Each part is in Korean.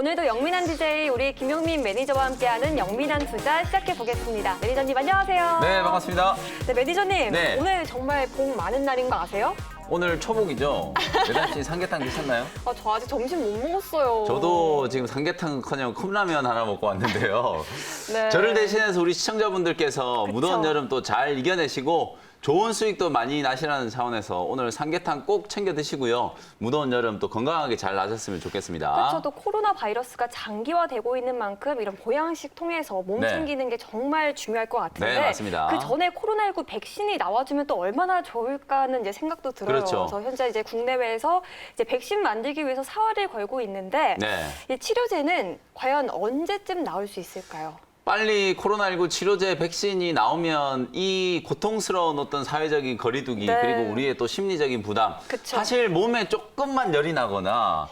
오늘도 영민한 DJ 우리 김영민 매니저와 함께하는 영민한 투자 시작해 보겠습니다. 매니저님 안녕하세요. 네, 반갑습니다. 네, 매니저님 네. 오늘 정말 복 많은 날인 거 아세요? 오늘 초복이죠? 매달 씨 삼계탕 드셨나요? 저 아직 점심 못 먹었어요. 저도 지금 삼계탕커녕 컵라면 하나 먹고 왔는데요. 네. 저를 대신해서 우리 시청자분들께서 그쵸. 무더운 여름 또 잘 이겨내시고 좋은 수익도 많이 나시라는 차원에서 오늘 삼계탕 꼭 챙겨 드시고요. 무더운 여름 또 건강하게 잘 나셨으면 좋겠습니다. 그렇죠. 또 코로나 바이러스가 장기화되고 있는 만큼 이런 보양식 통해서 몸 네. 챙기는 게 정말 중요할 것 같은데 네, 맞습니다. 그 전에 코로나19 백신이 나와주면 또 얼마나 좋을까 하는 이제 생각도 들어요. 그렇죠. 그래서 현재 이제 국내외에서 이제 백신 만들기 위해서 사활을 걸고 있는데 네. 이 치료제는 과연 언제쯤 나올 수 있을까요? 빨리 코로나19 치료제 백신이 나오면 이 고통스러운 어떤 사회적인 거리두기 네. 그리고 우리의 또 심리적인 부담 그쵸. 사실 몸에 조금만 열이 나거나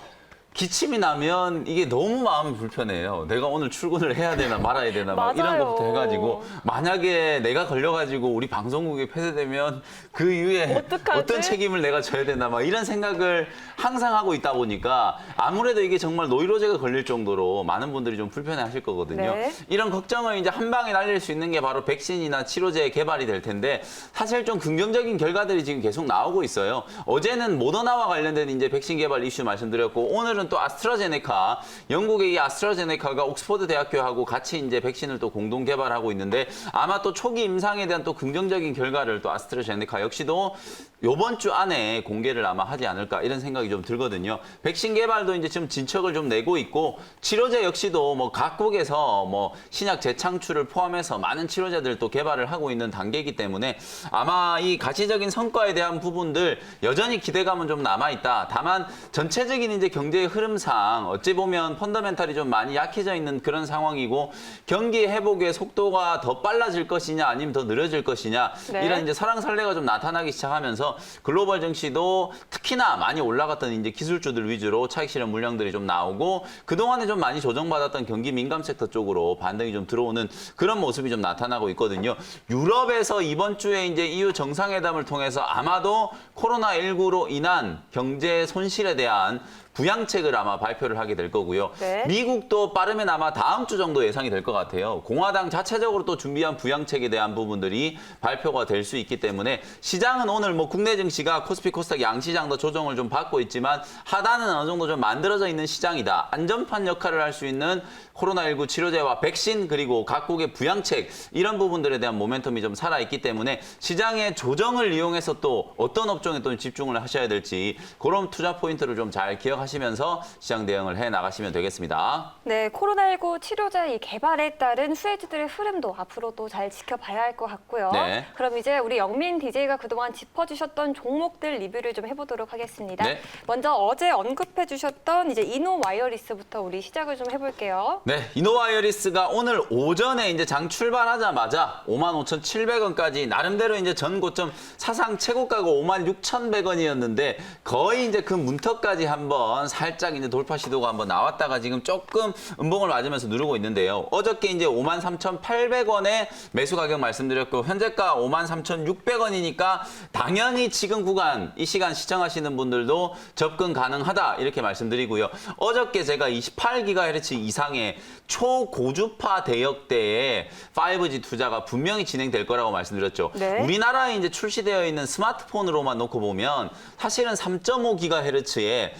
기침이 나면 이게 너무 마음이 불편해요. 내가 오늘 출근을 해야 되나 말아야 되나 막 이런 맞아요. 것부터 해가지고 만약에 내가 걸려가지고 우리 방송국이 폐쇄되면 그 이후에 어떡하지? 어떤 책임을 내가 져야 되나 막 이런 생각을 항상 하고 있다 보니까 아무래도 이게 정말 노이로제가 걸릴 정도로 많은 분들이 좀 불편해하실 거거든요. 네. 이런 걱정을 이제 한 방에 날릴 수 있는 게 바로 백신이나 치료제 개발이 될 텐데 사실 좀 긍정적인 결과들이 지금 계속 나오고 있어요. 어제는 모더나와 관련된 이제 백신 개발 이슈 말씀드렸고 오늘은 또 아스트라제네카, 영국의 이 아스트라제네카가 옥스퍼드 대학교하고 같이 이제 백신을 또 공동 개발하고 있는데 아마 또 초기 임상에 대한 또 긍정적인 결과를 또 아스트라제네카 역시도 이번 주 안에 공개를 아마 하지 않을까 이런 생각이 좀 들거든요. 백신 개발도 이제 지금 진척을 좀 내고 있고 치료제 역시도 뭐 각국에서 뭐 신약 재창출을 포함해서 많은 치료제들 또 개발을 하고 있는 단계이기 때문에 아마 이 가시적인 성과에 대한 부분들 여전히 기대감은 좀 남아 있다. 다만 전체적인 이제 경제의 흐름상 어찌 보면 펀더멘탈이 좀 많이 약해져 있는 그런 상황이고 경기 회복의 속도가 더 빨라질 것이냐 아니면 더 느려질 것이냐 네. 이런 이제 설왕설래가 좀 나타나기 시작하면서 글로벌 증시도 특히나 많이 올라갔던 이제 기술주들 위주로 차익 실현 물량들이 좀 나오고 그동안에 좀 많이 조정받았던 경기 민감 섹터 쪽으로 반등이 좀 들어오는 그런 모습이 좀 나타나고 있거든요. 유럽에서 이번 주에 이제 EU 정상회담을 통해서 아마도 코로나19로 인한 경제 손실에 대한 부양책을 아마 발표를 하게 될 거고요. 네. 미국도 빠르면 아마 다음 주 정도 예상이 될 것 같아요. 공화당 자체적으로 또 준비한 부양책에 대한 부분들이 발표가 될 수 있기 때문에 시장은 오늘 뭐 국내 증시가 코스피 코스닥 양시장도 조정을 좀 받고 있지만 하단은 어느 정도 좀 만들어져 있는 시장이다. 안전판 역할을 할 수 있는 코로나19 치료제와 백신 그리고 각국의 부양책 이런 부분들에 대한 모멘텀이 좀 살아있기 때문에 시장의 조정을 이용해서 또 어떤 업종에 또 집중을 하셔야 될지 그런 투자 포인트를 좀 잘 기억하시면서 시장 대응을 해 나가시면 되겠습니다. 네, 코로나19 치료제 이 개발에 따른 수혜주들의 흐름도 앞으로도 잘 지켜봐야 할 것 같고요. 네. 그럼 이제 우리 영민 DJ가 그동안 짚어주셨던 종목들 리뷰를 좀 해보도록 하겠습니다. 네. 먼저 어제 언급해주셨던 이제 이노와이어리스부터 우리 시작을 좀 해볼게요. 네, 이노와이어리스가 오늘 오전에 이제 장 출발하자마자 55,700원까지 나름대로 이제 전 고점 사상 최고가가 56,100원이었는데 거의 이제 그 문턱까지 한번 살짝 이제 돌파 시도가 한번 나왔다가 지금 조금 음봉을 맞으면서 누르고 있는데요. 어저께 이제 53,800원에 매수 가격 말씀드렸고 현재가 53,600원이니까 당연히 지금 구간 이 시간 시청하시는 분들도 접근 가능하다 이렇게 말씀드리고요. 어저께 제가 28GHz 이상의 초고주파 대역대의 5G 투자가 분명히 진행될 거라고 말씀드렸죠. 네. 우리나라에 이제 출시되어 있는 스마트폰으로만 놓고 보면 사실은 3.5GHz의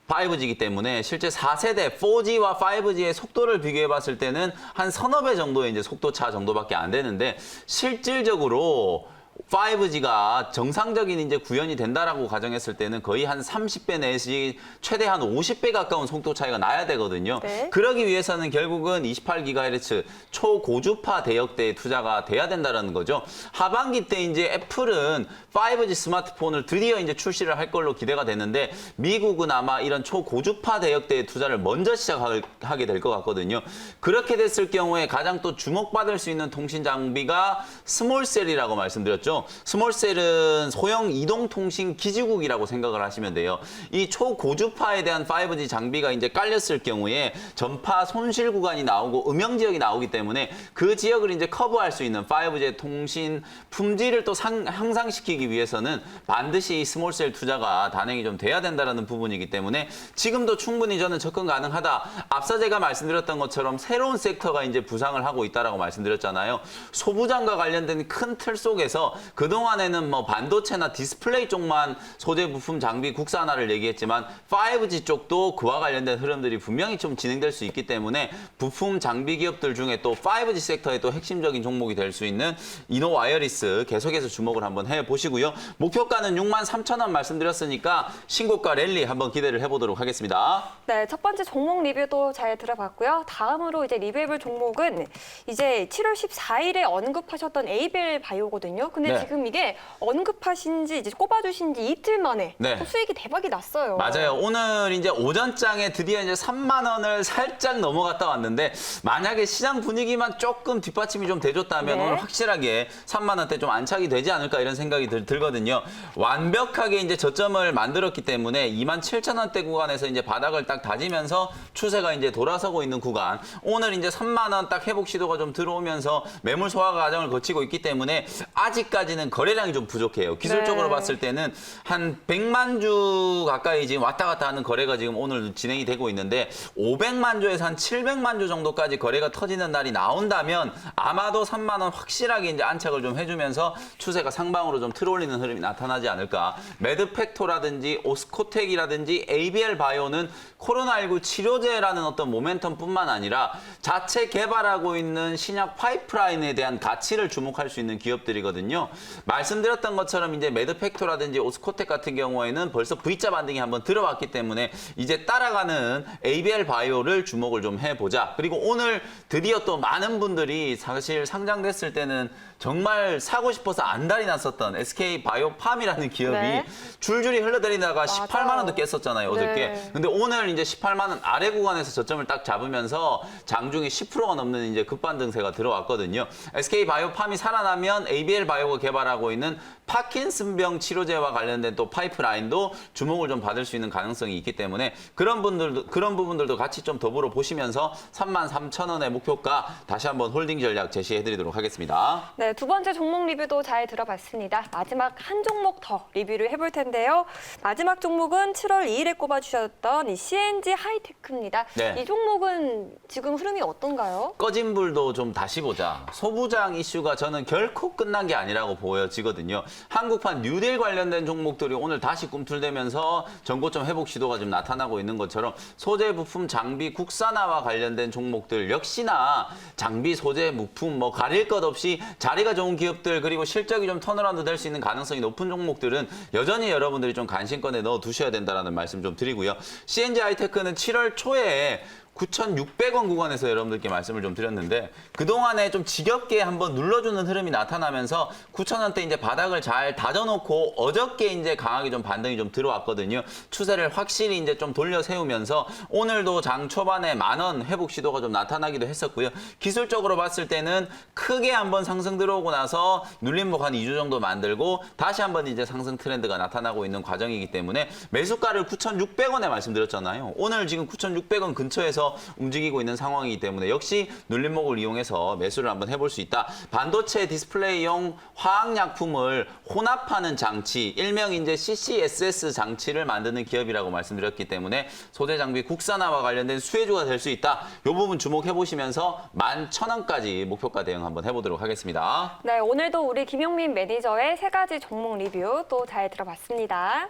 5G이기 때문에 실제 4세대 4G와 5G의 속도를 비교해 봤을 때는 한 서너 배 정도의 이제 속도 차 정도밖에 안 되는데 실질적으로 5G가 정상적인 이제 구현이 된다라고 가정했을 때는 거의 한 30배 내지 최대 한 50배 가까운 속도 차이가 나야 되거든요. 네. 그러기 위해서는 결국은 28GHz 초고주파 대역대의 투자가 돼야 된다는 거죠. 하반기 때 이제 애플은 5G 스마트폰을 드디어 이제 출시를 할 걸로 기대가 되는데 미국은 아마 이런 초고주파 대역대의 투자를 먼저 시작하게 될 것 같거든요. 그렇게 됐을 경우에 가장 또 주목받을 수 있는 통신 장비가 스몰셀이라고 말씀드렸죠. 말씀드렸죠. 스몰셀은 소형 이동통신 기지국이라고 생각을 하시면 돼요. 이 초고주파에 대한 5G 장비가 이제 깔렸을 경우에 전파 손실 구간이 나오고 음영 지역이 나오기 때문에 그 지역을 이제 커버할 수 있는 5G 통신 품질을 또 향상시키기 위해서는 반드시 이 스몰셀 투자가 단행이 좀 돼야 된다는 부분이기 때문에 지금도 충분히 저는 접근 가능하다. 앞서 제가 말씀드렸던 것처럼 새로운 섹터가 이제 부상을 하고 있다라고 말씀드렸잖아요. 소부장과 관련된 큰 틀 속에서 그동안에는 뭐 반도체나 디스플레이 쪽만 소재 부품 장비 국산화를 얘기했지만 5G 쪽도 그와 관련된 흐름들이 분명히 좀 진행될 수 있기 때문에 부품 장비 기업들 중에 또 5G 섹터의 또 핵심적인 종목이 될 수 있는 이노와이어리스 계속해서 주목을 한번 해보시고요. 목표가는 63,000원 말씀드렸으니까 신고가 랠리 한번 기대를 해보도록 하겠습니다. 네, 첫 번째 종목 리뷰도 잘 들어봤고요. 다음으로 이제 리뷰해볼 종목은 이제 7월 14일에 언급하셨던 에이벨 바이오거든요. 근데 네. 지금 이게 언급하신 지 이제 꼽아주신 지 이틀 만에 네. 또 수익이 대박이 났어요. 맞아요. 오늘 이제 오전장에 드디어 이제 3만 원을 살짝 넘어갔다 왔는데 만약에 시장 분위기만 조금 뒷받침이 좀 돼줬다면 네. 오늘 확실하게 3만 원대 좀 안착이 되지 않을까 이런 생각이 들거든요. 완벽하게 이제 저점을 만들었기 때문에 27,000원대 구간에서 이제 바닥을 딱 다지면서 추세가 이제 돌아서고 있는 구간. 오늘 이제 3만 원 딱 회복 시도가 좀 들어오면서 매물 소화 과정을 거치고 있기 때문에 아직까지는 거래량이 좀 부족해요. 기술적으로 네. 봤을 때는 한 100만 주 가까이 지금 왔다 갔다 하는 거래가 지금 오늘 진행이 되고 있는데 500만 주에서 한 700만 주 정도까지 거래가 터지는 날이 나온다면 아마도 3만 원 확실하게 이제 안착을 좀 해주면서 추세가 상방으로 좀 틀어올리는 흐름이 나타나지 않을까. 매드팩토라든지 오스코텍이라든지 ABL 바이오는 코로나19 치료제라는 어떤 모멘텀뿐만 아니라 자체 개발하고 있는 신약 파이프라인에 대한 가치를 주목할 수 있는 기업들이거든요. 말씀드렸던 것처럼 이제 매드팩토라든지 오스코텍 같은 경우에는 벌써 V자 반등이 한번 들어왔기 때문에 이제 따라가는 ABL 바이오를 주목을 좀 해보자. 그리고 오늘 드디어 또 많은 분들이 사실 상장됐을 때는 정말 사고 싶어서 안달이 났었던 SK 바이오팜이라는 기업이 네. 줄줄이 흘러내리다가 맞아요. 18만 원도 깼었잖아요, 어저께. 네. 근데 오늘 이제 18만 원 아래 구간에서 저점을 딱 잡으면서 장중에 10%가 넘는 이제 급반등세가 들어왔거든요. SK 바이오팜이 살아나면 ABL 바이오가 개발하고 있는 파킨슨병 치료제와 관련된 또 파이프라인도 주목을 좀 받을 수 있는 가능성이 있기 때문에 그런 부분들도 같이 좀 더불어 보시면서 33,000원의 목표가 다시 한번 홀딩 전략 제시해드리도록 하겠습니다. 네, 두 번째 종목 리뷰도 잘 들어봤습니다. 마지막 한 종목 더 리뷰를 해볼 텐데요. 마지막 종목은 7월 2일에 꼽아주셨던 이 CNG 하이테크입니다. 네. 이 종목은 지금 흐름이 어떤가요? 꺼진 불도 좀 다시 보자. 소부장 이슈가 저는 결코 끝난 게 아니라고 보여지거든요. 한국판 뉴딜 관련된 종목들이 오늘 다시 꿈틀대면서 전고점 회복 시도가 좀 나타나고 있는 것처럼 소재 부품 장비 국산화와 관련된 종목들 역시나 장비 소재 부품 뭐 가릴 것 없이 자리가 좋은 기업들 그리고 실적이 좀 턴어라운드 될 수 있는 가능성이 높은 종목들은 여전히 여러분들이 좀 관심권에 넣어 두셔야 된다는 말씀 좀 드리고요. CNG 하이테크는 7월 초에 9,600원 구간에서 여러분들께 말씀을 좀 드렸는데 그동안에 좀 지겹게 한번 눌러주는 흐름이 나타나면서 9,000원대 이제 바닥을 잘 다져놓고 어저께 이제 강하게 좀 반등이 좀 들어왔거든요. 추세를 확실히 이제 좀 돌려 세우면서 오늘도 장 초반에 10,000원 회복 시도가 좀 나타나기도 했었고요. 기술적으로 봤을 때는 크게 한번 상승 들어오고 나서 눌림목 한 2주 정도 만들고 다시 한번 이제 상승 트렌드가 나타나고 있는 과정이기 때문에 매수가를 9,600원에 말씀드렸잖아요. 오늘 지금 9,600원 근처에서 움직이고 있는 상황이기 때문에 역시 눌림목을 이용해서 매수를 한번 해볼 수 있다. 반도체 디스플레이용 화학약품을 혼합하는 장치, 일명 이제 CCSS 장치를 만드는 기업이라고 말씀드렸기 때문에 소재 장비 국산화와 관련된 수혜주가 될 수 있다. 이 부분 주목해 보시면서 11,000원까지 목표가 대응 한번 해보도록 하겠습니다. 네, 오늘도 우리 김용민 매니저의 세 가지 종목 리뷰 또 잘 들어봤습니다.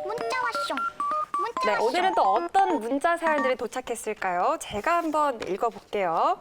문자 왔쇼. 문자 네, 왔쇼. 오늘은 또 어떤 문자 사연들이 도착했을까요? 제가 한번 읽어볼게요.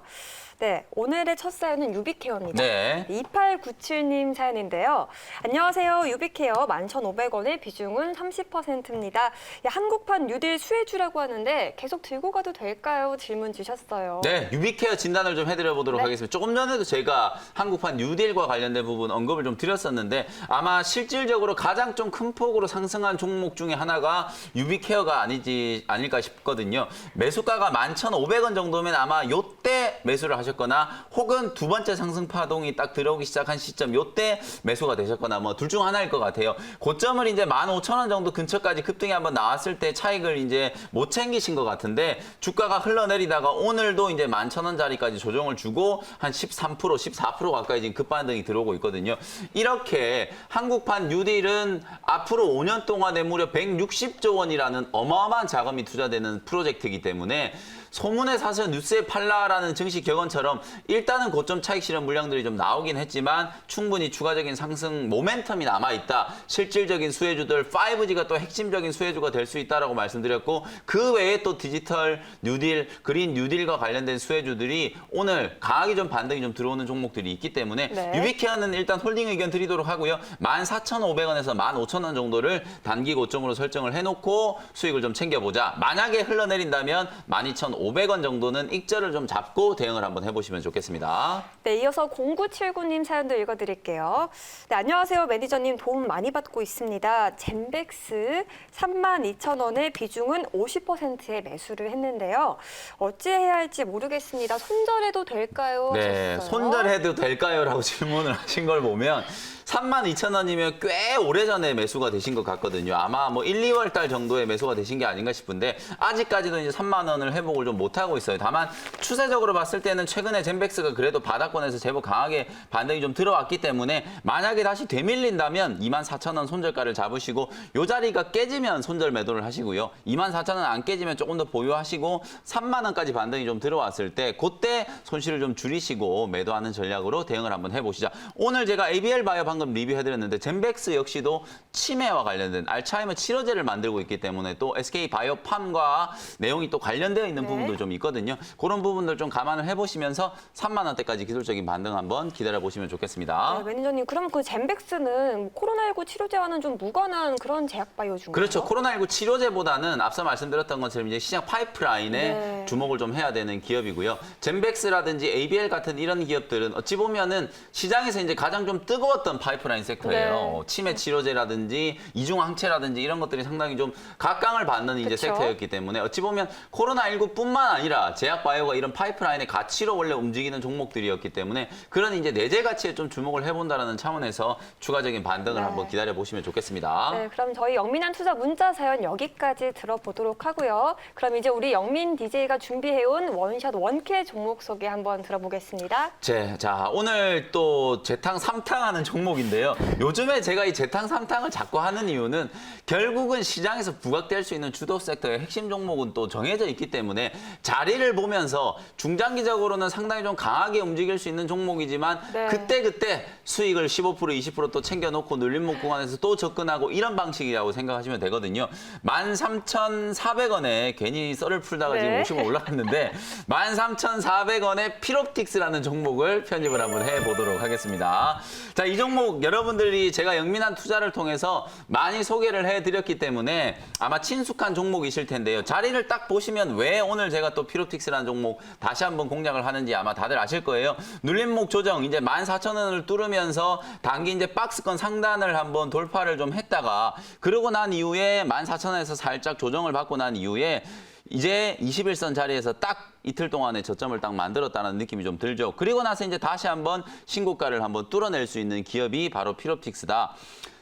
네, 오늘의 첫 사연은 유비케어입니다. 네. 2897님 사연인데요. 안녕하세요. 유비케어 11,500원의 비중은 30%입니다. 한국판 뉴딜 수혜주라고 하는데 계속 들고 가도 될까요? 질문 주셨어요. 네, 유비케어 진단을 좀 해드려 보도록 네. 하겠습니다. 조금 전에도 제가 한국판 뉴딜과 관련된 부분 언급을 좀 드렸었는데 아마 실질적으로 가장 좀 큰 폭으로 상승한 종목 중에 하나가 유비케어가 아닐까 싶거든요. 매수가가 11,500원 정도면 아마 요때 매수를 하셨 하셨거나 혹은 두 번째 상승 파동이 딱 들어오기 시작한 시점 요때 매수가 되셨거나 뭐 둘 중 하나일 것 같아요. 고점을 이제 15,000원 정도 근처까지 급등이 한번 나왔을 때 차익을 이제 못 챙기신 것 같은데 주가가 흘러내리다가 오늘도 이제 11,000원짜리까지 조정을 주고 한 13%, 14% 가까이 지금 급반등이 들어오고 있거든요. 이렇게 한국판 뉴딜은 앞으로 5년 동안에 무려 160조 원이라는 어마어마한 자금이 투자되는 프로젝트이기 때문에 소문에 사서 뉴스에 팔라라는 증시 격언처럼 일단은 고점 차익 실현 물량들이 좀 나오긴 했지만 충분히 추가적인 상승 모멘텀이 남아있다. 실질적인 수혜주들 5G가 또 핵심적인 수혜주가 될 수 있다라고 말씀드렸고 그 외에 또 디지털 뉴딜, 그린 뉴딜과 관련된 수혜주들이 오늘 강하게 좀 반등이 좀 들어오는 종목들이 있기 때문에 네. 유비케어는 일단 홀딩 의견 드리도록 하고요. 14,500원에서 15,000원 정도를 단기 고점으로 설정을 해놓고 수익을 좀 챙겨보자. 만약에 흘러내린다면 12,500원 정도는 익절을 좀 잡고 대응을 한번 해보시면 좋겠습니다. 네, 이어서 0979님 사연도 읽어드릴게요. 네, 안녕하세요. 매니저님 도움 많이 받고 있습니다. 젠백스 32,000원의 비중은 50%의 매수를 했는데요. 어찌해야 할지 모르겠습니다. 손절해도 될까요? 네, 하셨어요. 손절해도 될까요? 라고 질문을 하신 걸 보면 32,000원이면 꽤 오래전에 매수가 되신 것 같거든요. 아마 뭐 1, 2월 달 정도에 매수가 되신 게 아닌가 싶은데 아직까지도 이제 3만 원을 회복을 좀 못하고 있어요. 다만 추세적으로 봤을 때는 최근에 젠백스가 그래도 바닥권에서 제법 강하게 반등이 좀 들어왔기 때문에 만약에 다시 되밀린다면 24,000원 손절가를 잡으시고 이 자리가 깨지면 손절 매도를 하시고요. 24,000원 안 깨지면 조금 더 보유하시고 3만 원까지 반등이 좀 들어왔을 때 그때 손실을 좀 줄이시고 매도하는 전략으로 대응을 한번 해보시자. 오늘 제가 ABL 바이오 방금 리뷰해드렸는데 젠백스 역시도 치매와 관련된 알츠하이머 치료제를 만들고 있기 때문에 또 SK 바이오팜과 내용이 또 관련되어 있는 네. 부분도 좀 있거든요. 그런 부분들 좀 감안을 해보시면서 3만 원대까지 기술적인 반등 한번 기다려보시면 좋겠습니다. 네, 매니저님, 그럼 그 젠백스는 코로나19 치료제와는 좀 무관한 그런 제약 바이오주인가요? 그렇죠. 코로나19 치료제보다는 앞서 말씀드렸던 것처럼 이제 시장 파이프라인에 네. 주목을 좀 해야 되는 기업이고요. 젠백스라든지 ABL 같은 이런 기업들은 어찌 보면은 시장에서 이제 가장 좀 뜨거웠던 파이프라인 섹터예요. 네. 치매 치료제라든지 이중 항체라든지 이런 것들이 상당히 좀 각광을 받는 이제 그쵸. 섹터였기 때문에 어찌 보면 코로나19뿐만 아니라 제약 바이오가 이런 파이프라인의 가치로 원래 움직이는 종목들이었기 때문에 그런 이제 내재 가치에 좀 주목을 해본다라는 차원에서 추가적인 반등을 네. 한번 기다려 보시면 좋겠습니다. 네, 그럼 저희 영민한 투자 문자 사연 여기까지 들어보도록 하고요. 그럼 이제 우리 영민 DJ가 준비해온 원샷 원캐 종목 소개 한번 들어보겠습니다. 자, 오늘 또 재탕 3탕 하는 종목인데요. 요즘에 제가 이 재탕 3탕을 자꾸 하는 이유는 결국은 시장에서 부각될 수 있는 주도 섹터의 핵심 종목은 또 정해져 있기 때문에 자리를 보면서 중장기적으로는 상당히 좀 강하게 움직일 수 있는 종목이지만 네. 그때 수익을 15%, 20%또 챙겨놓고 눌림목 구간에서 또 접근하고 이런 방식이라고 생각하시면 되거든요. 13,400원에 괜히 썰을 풀다가 네. 지금 50원 올라갔는데 13,400원에 피롭틱스라는 종목을 편입을 한번 해보도록 하겠습니다. 자, 이 종목 여러분들이 제가 영민한 투자를 통해서 많이 소개를 해드렸기 때문에 아마 친숙한 종목이실 텐데요. 자리를 딱 보시면 왜 오늘 제가 또 피롭틱스라는 종목 다시 한번 공략을 하는지 아마 다들 아실 거예요. 눌림목 조정 이제 14,000원을 뚫으면서 단기 이제 박스권 상단을 한번 돌파를 좀 했다가 그러고 난 이후에 14,000원에서 살짝 조정을 받고 난 이후에 이제 21선 자리에서 딱 이틀 동안의 저점을 딱 만들었다는 느낌이 좀 들죠. 그리고 나서 이제 다시 한번 신고가를 한번 뚫어낼 수 있는 기업이 바로 피롭틱스다.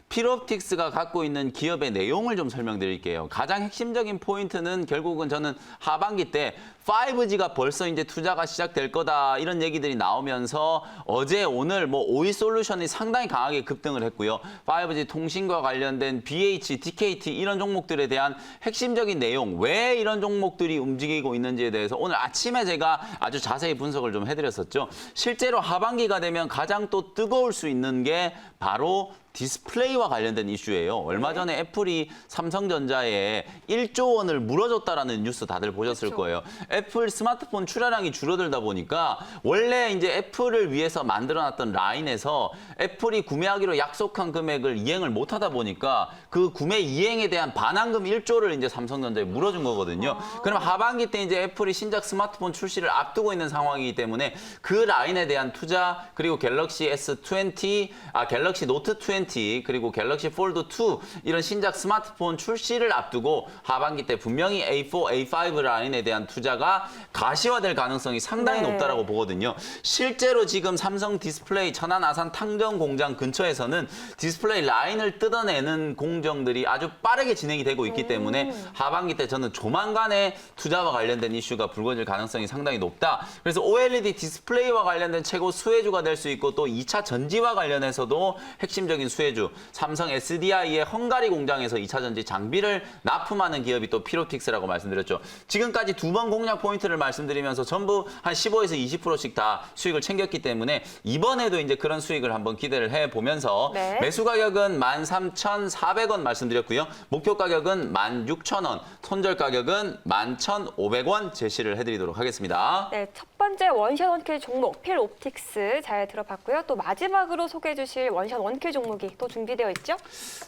피롭틱스가 갖고 있는 기업의 내용을 좀 설명드릴게요. 가장 핵심적인 포인트는 결국은 저는 하반기 때 5G가 벌써 이제 투자가 시작될 거다 이런 얘기들이 나오면서 어제 오늘 뭐 오이솔루션이 상당히 강하게 급등을 했고요. 5G 통신과 관련된 BH, DKT 이런 종목들에 대한 핵심적인 내용, 왜 이런 종목들이 움직이고 있는지에 대해서 오늘 아침에 제가 아주 자세히 분석을 좀 해드렸었죠. 실제로 하반기가 되면 가장 또 뜨거울 수 있는 게 바로 디스플레이와 관련된 이슈예요. 얼마 전에 애플이 삼성전자에 1조 원을 물어줬다라는 뉴스 다들 보셨을 그렇죠. 거예요. 애플 스마트폰 출하량이 줄어들다 보니까 원래 이제 애플을 위해서 만들어놨던 라인에서 애플이 구매하기로 약속한 금액을 이행을 못하다 보니까 그 구매 이행에 대한 반환금 1조를 이제 삼성전자에 물어준 거거든요. 그럼 하반기 때 이제 애플이 신작 스마트폰 출시를 앞두고 있는 상황이기 때문에 그 라인에 대한 투자 그리고 갤럭시 S20, 갤럭시 노트 20 그리고 갤럭시 폴드 2 이런 신작 스마트폰 출시를 앞두고 하반기 때 분명히 A4, A5 라인에 대한 투자가 숫자가 가시화될 가능성이 상당히 네. 높다라고 보거든요. 실제로 지금 삼성 디스플레이 천안 아산 탕정 공장 근처에서는 디스플레이 라인을 뜯어내는 공정들이 아주 빠르게 진행이 되고 있기 때문에 하반기 때 저는 조만간에 투자와 관련된 이슈가 불거질 가능성이 상당히 높다. 그래서 OLED 디스플레이와 관련된 최고 수혜주가 될 수 있고 또 2차 전지와 관련해서도 핵심적인 수혜주 삼성 SDI의 헝가리 공장에서 2차 전지 장비를 납품하는 기업이 또 피로틱스라고 말씀드렸죠. 지금까지 두 번 공략 포인트를 말씀드리면서 전부 한 15에서 20%씩 다 수익을 챙겼기 때문에 이번에도 이제 그런 수익을 한번 기대를 해보면서 네. 매수 가격은 13,400원 말씀드렸고요. 목표 가격은 16,000원, 손절 가격은 11,500원 제시를 해드리도록 하겠습니다. 네, 첫 번째 원샷 원킬 종목 필옵틱스 잘 들어봤고요. 또 마지막으로 소개해 주실 원샷 원킬 종목이 또 준비되어 있죠?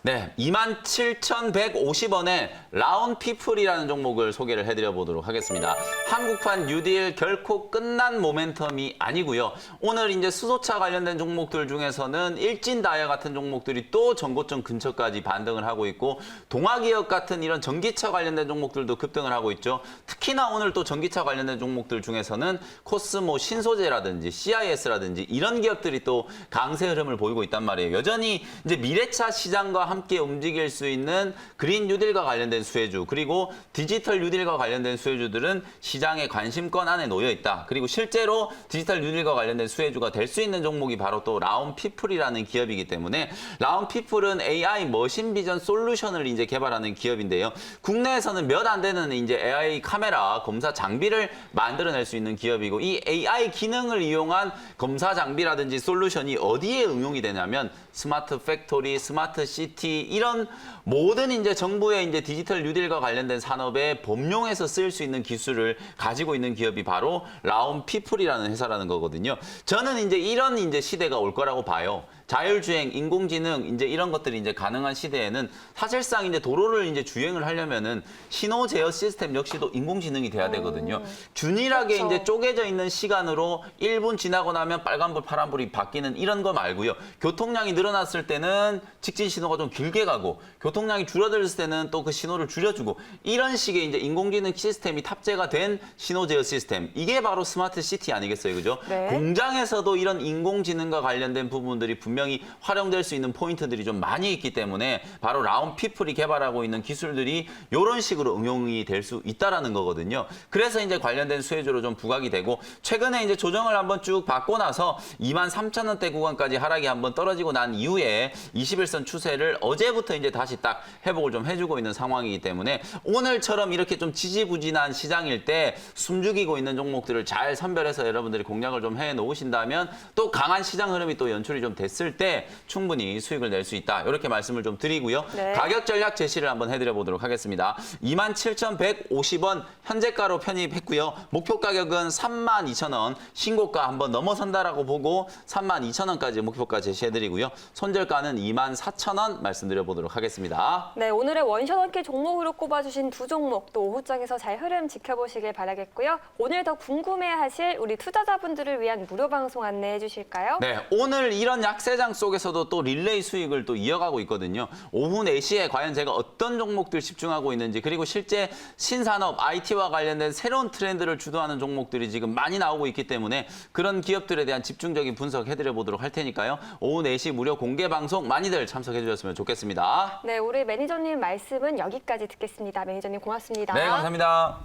네, 27,150원에 라운피플이라는 종목을 소개를 해드려 보도록 하겠습니다. 한국판 뉴딜 결코 끝난 모멘텀이 아니고요. 오늘 이제 수소차 관련된 종목들 중에서는 일진다이아 같은 종목들이 또 전고점 근처까지 반등을 하고 있고 동아기업 같은 이런 전기차 관련된 종목들도 급등을 하고 있죠. 특히나 오늘 또 전기차 관련된 종목들 중에서는 코스모 신소재라든지 CIS라든지 이런 기업들이 또 강세 흐름을 보이고 있단 말이에요. 여전히 이제 미래차 시장과 함께 움직일 수 있는 그린 뉴딜과 관련된 수혜주 그리고 디지털 뉴딜과 관련된 수혜주들은 시장의 관심권 안에 놓여 있다. 그리고 실제로 디지털 뉴딜과 관련된 수혜주가 될 수 있는 종목이 바로 또 라운피플이라는 기업이기 때문에 라운피플은 AI 머신 비전 솔루션을 이제 개발하는 기업인데요. 국내에서는 몇 안 되는 이제 AI 카메라 검사 장비를 만들어낼 수 있는 기업이고 이 AI 기능을 이용한 검사 장비라든지 솔루션이 어디에 응용이 되냐면 스마트 팩토리, 스마트 시티 이런 모든 이제 정부의 이제 디지털 뉴딜과 관련된 산업에 범용해서 쓰일 수 있는 기술을 가지고 있는 기업이 바로 라운피플이라는 회사라는 거거든요. 저는 이제 이런 이제 시대가 올 거라고 봐요. 자율주행, 인공지능 이제 이런 것들이 이제 가능한 시대에는 사실상 이제 도로를 이제 주행을 하려면은 신호 제어 시스템 역시도 인공지능이 돼야 되거든요. 균일하게 그렇죠. 이제 쪼개져 있는 시간으로 1분 지나고 나면 빨간불, 파란불이 바뀌는 이런 거 말고요. 교통량이 늘어났을 때는 직진 신호가 좀 길게 가고 교통량이 줄어들었을 때는 또 그 신호를 줄여주고 이런 식의 이제 인공지능 시스템이 탑재가 된 신호 제어 시스템. 이게 바로 스마트 시티 아니겠어요, 그죠? 네. 공장에서도 이런 인공지능과 관련된 부분들이 분명히 활용될 수 있는 포인트들이 좀 많이 있기 때문에 바로 라운피플이 개발하고 있는 기술들이 이런 식으로 응용이 될 수 있다라는 거거든요. 그래서 이제 관련된 수혜주로 좀 부각이 되고 최근에 이제 조정을 한번 쭉 받고 나서 23,000원대 구간까지 하락이 한번 떨어지고 난 이후에 21선 추세를 어제부터 이제 다시 딱 회복을 좀 해주고 있는 상황이기 때문에 오늘처럼 이렇게 좀 지지부진한 시장일 때 숨죽이고 있는 종목들을 잘 선별해서 여러분들이 공략을 좀 해 놓으신다면 또 강한 시장 흐름이 또 연출이 좀 됐을 때 충분히 수익을 낼 수 있다. 이렇게 말씀을 좀 드리고요. 네. 가격 전략 제시를 한번 해드려 보도록 하겠습니다. 27,150원 현재가로 편입했고요. 목표 가격은 32,000원, 신고가 한번 넘어선다라고 보고 32,000원까지 목표가 제시해드리고요. 손절가는 24,000원 말씀드려 보도록 하겠습니다. 네, 오늘의 원샷 원킬 종목으로 꼽아주신 두 종목 또 오후장에서 잘 흐름 지켜보시길 바라겠고요. 오늘 더 궁금해하실 우리 투자자분들을 위한 무료 방송 안내해 주실까요? 네, 오늘 이런 약세장 속에서도 또 릴레이 수익을 또 이어가고 있거든요. 오후 4시에 과연 제가 어떤 종목들 집중하고 있는지 그리고 실제 신산업, IT와 관련된 새로운 트렌드를 주도하는 종목들이 지금 많이 나오고 있기 때문에 그런 기업들에 대한 집중적인 분석해드려 보도록 할 테니까요. 오후 4시 무료 공개 방송 많이들 참석해 주셨으면 좋겠습니다. 네, 우리 매니저님 말씀은 여기까지 듣겠습니다. 매니저님 고맙습니다. 네, 감사합니다.